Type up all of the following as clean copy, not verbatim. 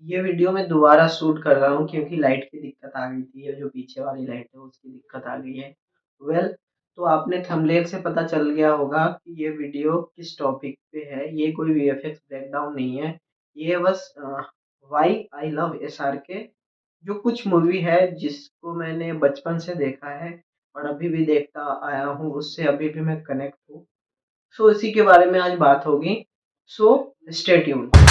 ये वीडियो मैं दोबारा शूट कर रहा हूँ क्योंकि लाइट की दिक्कत आ गई थी। ये जो पीछे वाली लाइट है उसकी दिक्कत आ गई है। वेल तो आपने थंबनेल से पता चल गया होगा कि ये वीडियो किस टॉपिक पे है। ये कोई वीएफएक्स ब्रेकडाउन नहीं है। ये बस व्हाई आई लव एसआरके जो कुछ मूवी है जिसको मैंने बचपन से देखा है और अभी भी देखता आया हूँ, उससे अभी भी मैं कनेक्ट हूँ। सो इसी के बारे में आज बात होगी। So stay tuned.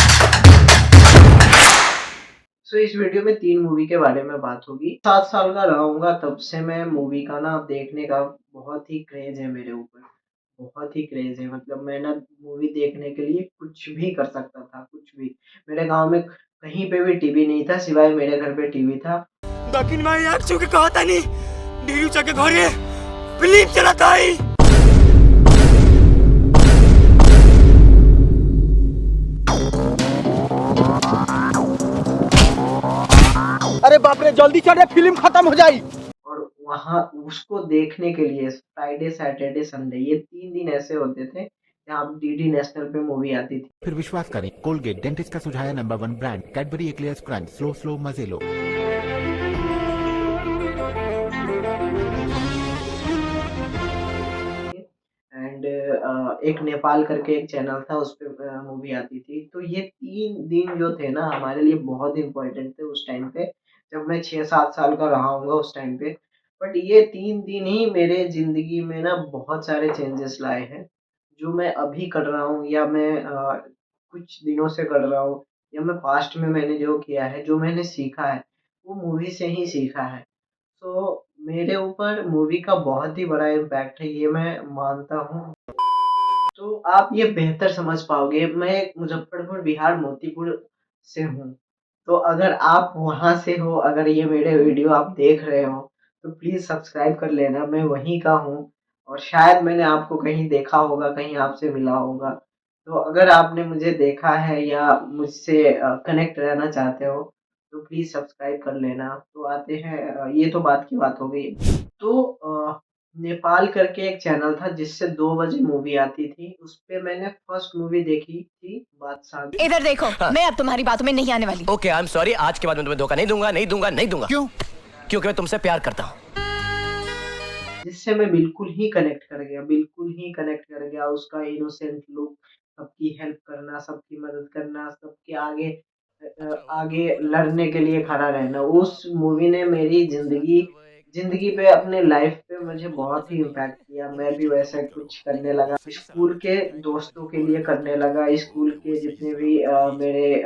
इस वीडियो में 3 मूवी के बारे में बात होगी। 7 साल का रहा हूँगा तब से मैं मूवी का ना देखने का बहुत ही क्रेज़ है मेरे ऊपर। बहुत ही क्रेज़ है, मतलब मैं ना मूवी देखने के लिए कुछ भी कर सकता था, कुछ भी। मेरे गाँव में कहीं पे भी टीवी नहीं था सिवाय मेरे घर पे टीवी था। दक्षिण में एक चुके कहता नहीं ढीलू चके घरे फिल्म चलाता है। अरे बाप रे जल्दी चढ़े फिल्म खत्म हो जाए। और वहाँ उसको देखने के लिए फ्राइडे, सैटरडे, संडे ये 3 दिन ऐसे होते थे जहाँ डीडी नेशनल पे मूवी आती थी। फिर विश्वास करें, कोलगेट डेंटिस्ट का सुझाया number 1 brand Cadbury eclairs crunch, slow slow मजे लो। एंड एक नेपाल करके एक चैनल था, उस पे मूवी आती थी। तो ये 3 दिन जो थे ना हमारे लिए बहुत इम्पोर्टेंट थे उस टाइम पे, जब मैं 6-7 साल का रहा होऊँगा उस टाइम पे। बट ये 3 दिन ही मेरे ज़िंदगी में ना बहुत सारे चेंजेस लाए हैं, जो मैं अभी कर रहा हूँ या मैं कुछ दिनों से कर रहा हूँ या मैं पास्ट में मैंने जो किया है, जो मैंने सीखा है, वो मूवी से ही सीखा है। तो मेरे ऊपर मूवी का बहुत ही बड़ा इम्पैक्ट है, ये मैं मानता हूँ। तो आप ये बेहतर समझ पाओगे, मैं मुज़फ्फरपुर, बिहार, मोतीपुर से हूँ। तो अगर आप वहाँ से हो, अगर ये मेरे वीडियो आप देख रहे हो, तो प्लीज़ सब्सक्राइब कर लेना, मैं वहीं का हूँ और शायद मैंने आपको कहीं देखा होगा, कहीं आपसे मिला होगा। तो अगर आपने मुझे देखा है या मुझसे कनेक्ट रहना चाहते हो, तो प्लीज़ सब्सक्राइब कर लेना। तो आते हैं ये तो बात की बात हो गई। तो नेपाल करके एक चैनल था जिससे 2 बजे मूवी आती थी, उसपे मैंने फर्स्ट मूवी देखी थी बादशाह। इधर देखो। हाँ। मैं अब तुम्हारी बातों में नहीं आने वाली। ओके आई एम सॉरी, आज के बाद मैं तुम्हें धोखा नहीं दूंगा, नहीं दूंगा, नहीं दूंगा। क्यों? क्योंकि मैं तुमसे प्यार करता हूँ। जिससे मैं बिल्कुल ही कनेक्ट कर गया, बिल्कुल ही कनेक्ट कर गया। उसका इनोसेंट लुक, सबकी हेल्प करना, सबकी मदद करना, सबके आगे आगे लड़ने के लिए खड़ा रहना। उस मूवी ने मेरी ज़िंदगी पे, अपने लाइफ़ पे मुझे बहुत ही इम्पैक्ट किया। मैं भी वैसा कुछ करने लगा। स्कूल के दोस्तों के लिए करने लगा, स्कूल के जितने भी मेरे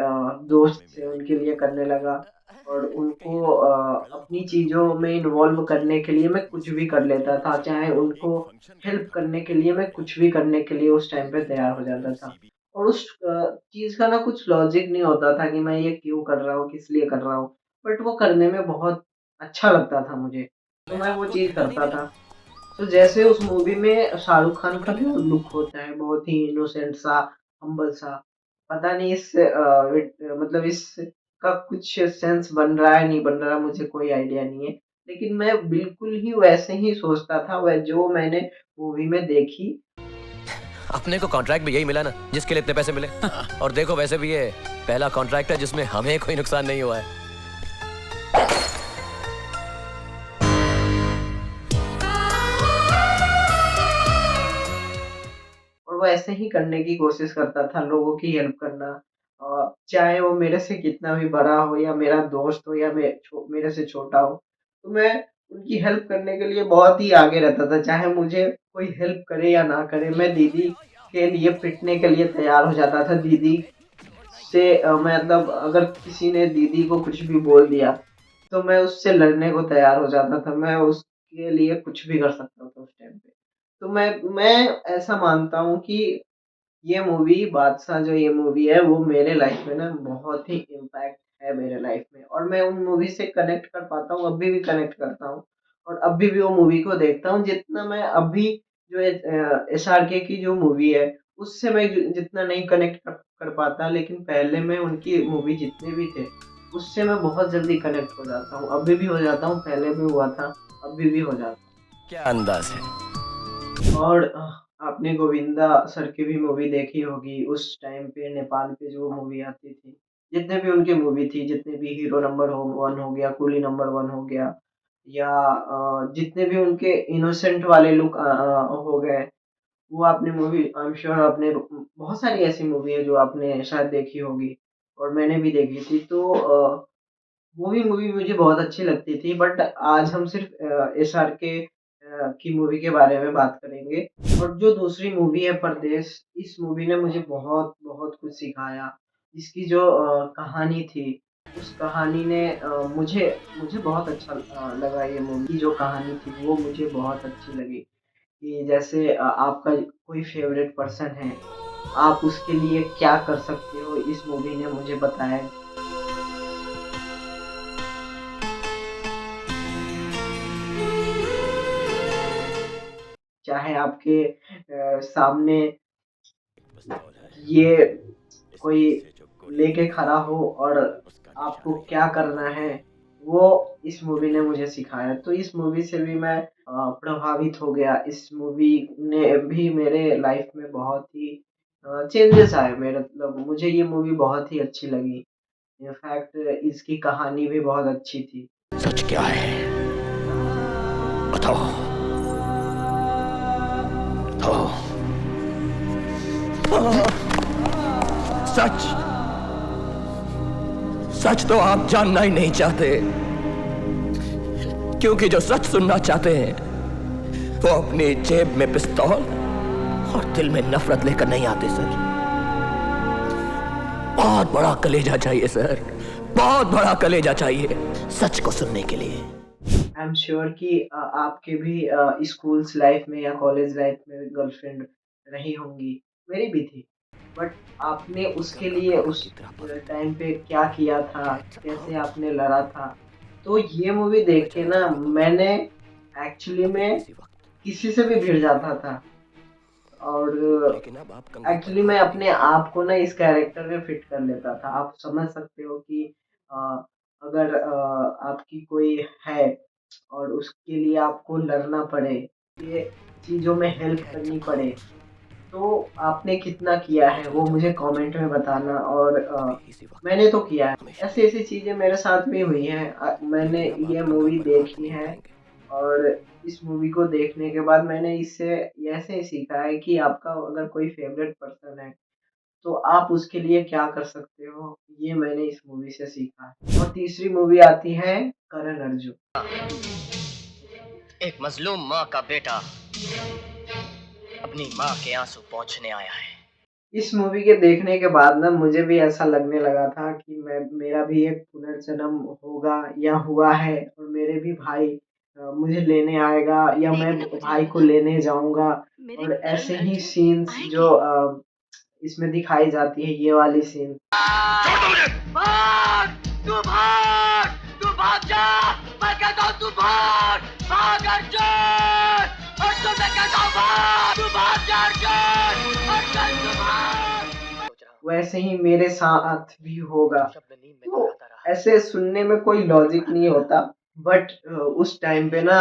दोस्त थे उनके लिए करने लगा और उनको अपनी चीज़ों में इन्वॉल्व करने के लिए मैं कुछ भी कर लेता था। चाहे उनको हेल्प करने के लिए मैं कुछ भी करने के लिए उस टाइम पे तैयार हो जाता था। और उस चीज़ का ना कुछ लॉजिक नहीं होता था कि मैं ये क्यों कर रहा हूँ, किस लिए कर रहा हूँ। बट वो करने में बहुत अच्छा लगता था मुझे, तो मैं वो चीज़ करता था। तो जैसे उस मूवी में शाहरुख खान का जो लुक होता है, बहुत ही इनोसेंट सा, हम्बल सा, पता नहीं इस मतलब इसका कुछ सेंस बन रहा है, नहीं बन रहा, मुझे कोई आइडिया नहीं है। लेकिन मैं बिल्कुल ही वैसे ही सोचता था, वह जो मैंने मूवी में देखी। अपने को कॉन्ट्रैक्ट भी यही मिला ना जिसके लिए इतने पैसे मिले। और देखो वैसे भी ये पहला कॉन्ट्रैक्ट है जिसमें हमें कोई नुकसान नहीं हुआ है। और वो ऐसे ही करने की कोशिश करता था, लोगों की हेल्प करना। चाहे वो मेरे से कितना भी बड़ा हो या मेरा दोस्त हो या मेरे से छोटा हो, तो मैं उनकी हेल्प करने के लिए बहुत ही आगे रहता था। चाहे मुझे कोई हेल्प करे या ना करे, मैं दीदी के लिए पिटने के लिए तैयार हो जाता था। दीदी से मतलब अगर किसी ने दीदी को कुछ भी बोल दिया, तो मैं उससे लड़ने को तैयार हो जाता था। मैं उसके लिए कुछ भी कर सकता था उस टाइम पे। तो मैं ऐसा मानता हूँ कि ये मूवी बादशाह, जो ये मूवी है वो मेरे लाइफ में ना बहुत ही इम्पैक्ट है मेरे लाइफ में, और मैं उन मूवी से कनेक्ट कर पाता हूँ, अभी भी कनेक्ट करता हूँ और अभी भी वो मूवी को देखता हूँ। जितना मैं अभी जो एसआरके की जो मूवी है उससे मैं जितना नहीं कनेक्ट कर पाता, लेकिन पहले मैं उनकी मूवी जितने भी थे उससे मैं बहुत जल्दी कनेक्ट हो जाता हूँ। अभी भी हो जाता हूँ, पहले भी हुआ था, अभी भी हो जाता क्या अंदाज है। हूँ। और आपने गोविंदा सर की भी मूवी देखी होगी, उस टाइम पे नेपाल पे जो मूवी आती थी, जितने भी उनकी मूवी थी, जितने भी हीरो नंबर 1 हो गया, कूली नंबर 1 हो गया या जितने भी उनके इनोसेंट वाले लुक हो गए, वो आपने मूवी आई एम श्योर आपने बहुत सारी ऐसी मूवी है जो आपने शायद देखी होगी और मैंने भी देखी थी। तो वो भी मूवी मुझे बहुत अच्छी लगती थी बट आज हम सिर्फ एसआरके की मूवी के बारे में बात करेंगे। और जो दूसरी मूवी है परदेस, इस मूवी ने मुझे बहुत बहुत कुछ सिखाया। इसकी जो कहानी थी, उस कहानी ने मुझे मुझे बहुत अच्छा लगा। ये मूवी की जो कहानी थी वो मुझे बहुत अच्छी लगी कि जैसे आपका कोई फेवरेट पर्सन है, आप उसके लिए क्या कर सकते हो, इस मूवी ने मुझे बताया। चाहे आपके सामने ये कोई लेके खड़ा हो और आपको क्या करना है, वो इस मूवी ने मुझे सिखाया। तो इस मूवी से भी मैं प्रभावित हो गया। इस मूवी ने भी मेरे लाइफ में बहुत ही चेंजेस आए। मेरे मतलब मुझे ये मूवी बहुत ही अच्छी लगी। इनफैक्ट इसकी कहानी भी बहुत अच्छी थी। सच क्या है बताओ बताओ। सच सच तो आप जानना ही नहीं चाहते, क्योंकि जो सच सुनना चाहते हैं वो अपनी जेब में पिस्तौल और दिल में नफरत लेकर नहीं आते सर। बहुत बड़ा कलेजा चाहिए सर, बहुत बड़ा कलेजा चाहिए सच को सुनने के लिए। आई एम श्योर कि आपके भी स्कूल्स लाइफ में या कॉलेज लाइफ में गर्लफ्रेंड रही होंगी, मेरी भी थी। बट आपने उसके लिए उस टाइम पे क्या किया था, कैसे आपने लड़ा था? तो ये मूवी देख के ना मैंने एक्चुअली में किसी से भी भिड़ जाता था और लेकिन अब आप कंधे पर एक्चुअली मैं हाथ अपने आप को ना इस कैरेक्टर में फिट कर लेता था। आप समझ सकते हो कि अ, अगर आपकी कोई है और उसके लिए आपको लड़ना पड़े, ये चीज़ों में हेल्प करनी पड़े, तो आपने कितना किया है वो मुझे कमेंट में बताना। और इसी वक्त मैंने तो किया है। हमेशा ऐसी-ऐसी चीज़ें मेरे साथ भी हुई हैं। मैंने लेकिन अब ये आप कंधों मूवी पर हाथ देखी नहीं है उठाएंगे। और इस मूवी को देखने के बाद मैंने इससे ये ऐसे ही सीखा है कि आपका अगर कोई फ़ेवरेट पर्सन है, तो आप उसके लिए क्या कर सकते हो, ये मैंने इस मूवी से सीखा है। और तीसरी मूवी आती है करण अर्जुन। एक मजलूम माँ का बेटा अपनी माँ के आंसू पोंछने आया है। इस मूवी के देखने के बाद ना मुझे भी ऐसा लगने लगा था कि मैं मेरा भी एक पुनर्जन्म होगा या हुआ है और मेरे भी भाई मुझे लेने आएगा या मैं भाई को लेने जाऊँगा। और ऐसे ही सीन्स जो इसमें दिखाई जाती है, ये वाली सीन। भाग! तू भाग! तू भाग जा! मैं कहता हूँ तू भाग! भाग अर्जुन! अर्जुन मैं कहता हूँ भाग! तू भाग जा अर्जुन! अर्जुन तू भाग! सोच रहा हूँ वैसे ही मेरे साथ भी होगा। शब्द नींद में तो दोहराता रहा। ऐसे सुनने में कोई लॉजिक नहीं होता बट उस टाइम पे ना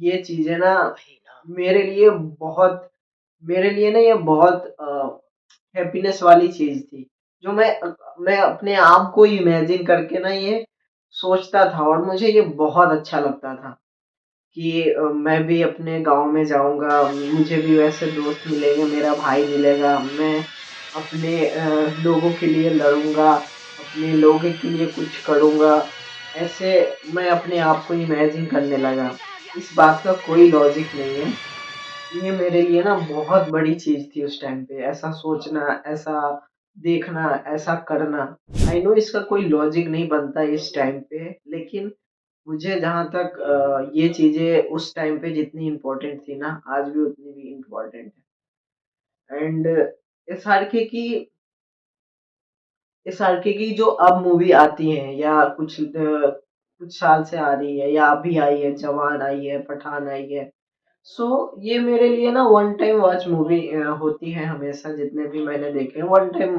ये चीज़ें ना वही ना। मेरे लिए बहुत मेरे लिए ना ये बहुत हैप्पीनेस वाली चीज़ थी, जो मैं अपने आप को इमेजिन करके ना ये सोचता था और मुझे ये बहुत अच्छा लगता था कि मैं भी अपने गाँव में जाऊँगा, मुझे भी वैसे दोस्त मिलेंगे, मेरा भाई मिलेगा, मैं अपने लोगों के लिए लड़ूँगा, अपने लोगों के लिए कुछ करूँगा। ऐसे मैं अपने आप को इमेजिन करने लगा। इस बात का कोई लॉजिक नहीं है। ये मेरे लिए ना बहुत बड़ी चीज़ थी उस टाइम पे, ऐसा सोचना, ऐसा देखना, ऐसा करना। आई नो इसका कोई लॉजिक नहीं बनता इस टाइम पे, लेकिन मुझे जहाँ तक ये चीज़ें उस टाइम पे जितनी इम्पोर्टेंट थी ना, आज भी उतनी भी इम्पोर्टेंट है। एंड एसआरके की एसआरके की जो अब मूवी आती हैं या कुछ साल से आ रही है या अभी आई है, जवान आई है, पठान आई है। सो ये मेरे लिए ना वन टाइम वॉच मूवी होती है हमेशा। जितने भी मैंने देखे हैं वन टाइम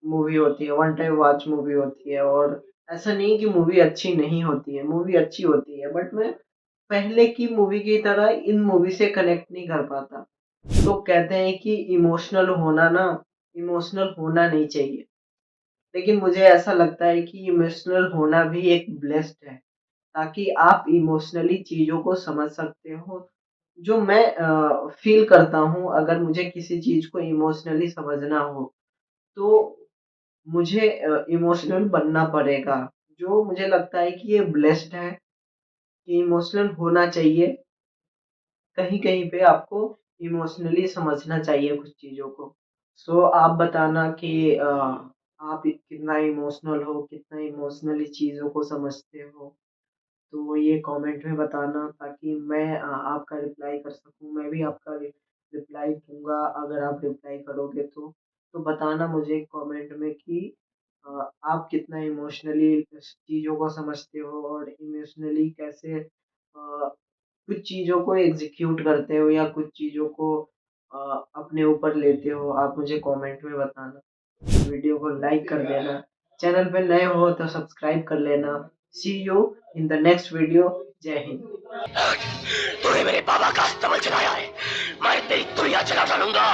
मूवी होती है, वन टाइम वॉच मूवी होती है। और ऐसा नहीं कि मूवी अच्छी नहीं होती है, मूवी अच्छी होती है बट मैं पहले की मूवी की तरह इन मूवी से कनेक्ट नहीं कर पाता। लोग कहते हैं कि इमोशनल होना नहीं चाहिए, लेकिन मुझे ऐसा लगता है कि इमोशनल होना भी एक ब्लेस्ड है, ताकि आप इमोशनली चीज़ों को समझ सकते हो। जो मैं फ़ील करता हूँ, अगर मुझे किसी चीज़ को इमोशनली समझना हो, तो मुझे इमोशनल बनना पड़ेगा। जो मुझे लगता है कि ये ब्लेस्ड है कि इमोशनल होना चाहिए। कहीं-कहीं पे आपको इमोशनली समझना चाहिए कुछ चीज़ों को। सो आप बताना कि आप कितना इमोशनल हो, कितना इमोशनली चीज़ों को समझते हो? तो ये कमेंट में बताना, ताकि मैं आपका रिप्लाई कर सकूँ। मैं भी आपका रिप्लाई दूँगा अगर आप रिप्लाई करोगे तो। तो बताना मुझे कमेंट में कि आप कितना इमोशनली इस चीज़ों को समझते हो और इमोशनली कैसे कुछ चीज़ों को एग्ज़ीक्यूट करते हो या कुछ चीज़ों को अपने ऊपर लेते हो, आप मुझे कमेंट में बताना। वीडियो को लाइक कर देना, चैनल पे नए हो तो सब्सक्राइब कर लेना। See you in the next video. जय हिंद। तूने मेरे बाबा का अस्तबल जलाया है, मैं तेरी दुनिया जला डालूंगा।